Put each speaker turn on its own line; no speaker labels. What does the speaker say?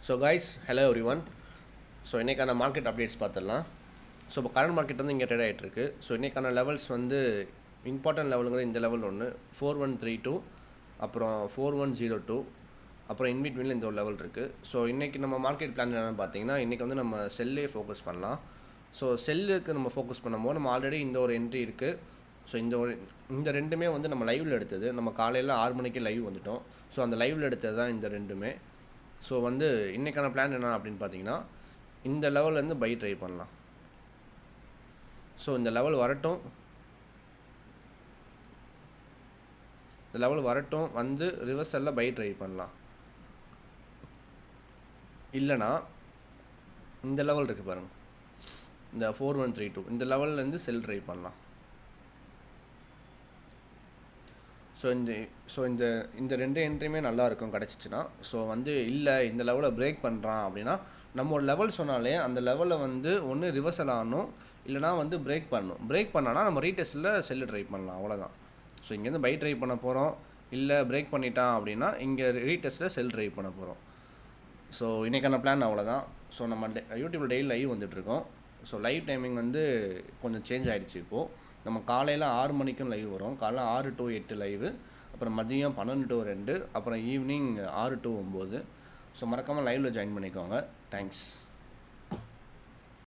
So guys, hello every one. So இன்றைக்கான market updates பார்த்துடலாம். So இப்போ கரண்ட் மார்க்கெட் வந்து இங்கே ட்ரேட் ஆகிட்டு இருக்கு. ஸோ இன்றைக்கான லெவல்ஸ் வந்து இம்பார்ட்டன்ட் லெவலுங்கிற இந்த லெவல் ஒன்று 4132, அப்புறம் 4102, அப்புறம் இன்பிட்வீனில் இந்த ஒரு லெவல் இருக்குது. ஸோ இன்றைக்கி நம்ம மார்க்கெட் பிளான் என்னென்னு பார்த்தீங்கன்னா, இன்றைக்கி வந்து நம்ம செல்லே ஃபோக்கஸ் பண்ணலாம். ஸோ செல்லுக்கு நம்ம ஃபோக்கஸ் பண்ணும்போது நம்ம ஆல்ரெடி இந்த ஒரு என்ட்ரி இருக்குது. ஸோ இந்த ரெண்டுமே வந்து நம்ம லைவில் எடுத்தது. நம்ம காலையில் 6 மணிக்கு லைவ் வந்துட்டோம். ஸோ அந்த லைவில் எடுத்தது தான் இந்த ரெண்டுமே. ஸோ வந்து இன்றைக்கான பிளான் என்ன அப்படின்னு பார்த்தீங்கன்னா, இந்த லெவல்லேருந்து பை ட்ரை பண்ணலாம். ஸோ இந்த லெவல் வரட்டும், வந்து ரிவர்சலில் பை ட்ரை பண்ணலாம். இல்லைனா இந்த லெவல் இருக்குது பாருங்கள், இந்த 4132, இந்த லெவல்லேருந்து செல் ட்ரை பண்ணலாம். ஸோ இந்த ரெண்டு என்ட்ரியுமே நல்லா இருக்கும் கிடச்சிச்சின்னா. ஸோ வந்து இல்லை இந்த லெவலை பிரேக் பண்ணுறான் அப்படின்னா, நம்ம ஒரு லெவல் சொன்னாலே அந்த லெவலை வந்து ஒன்று ரிவர்சல் ஆகணும், இல்லைனா வந்து பிரேக் பண்ணணும். பிரேக் பண்ணானா நம்ம ரீடெஸ்ட்டில் செல்லு ட்ரை பண்ணலாம், அவ்வளோதான். ஸோ இங்கேருந்து பை ட்ரை பண்ண போகிறோம், இல்லை பிரேக் பண்ணிட்டான் அப்படின்னா இங்கே ரீடெஸ்ட்டில் செல் ட்ரை பண்ண போகிறோம். ஸோ இன்றைக்கான பிளான் அவ்வளோதான். ஸோ நம்ம யூடியூப்பில் டெய்லி லைவ் வந்துட்டுருக்கோம். ஸோ லைவ் டைமிங் வந்து கொஞ்சம் சேஞ்ச் ஆகிடுச்சு. இப்போது நம்ம காலையில் 6 மணிக்கும் லைவ் வரும். காலைல 6 to 8 லைவு, அப்புறம் மதியம் 12 to 2, அப்புறம் ஈவினிங் 6 to 9. ஸோ மறக்காமல் லைவில் ஜாயின் பண்ணிக்கோங்க. தேங்க்ஸ்.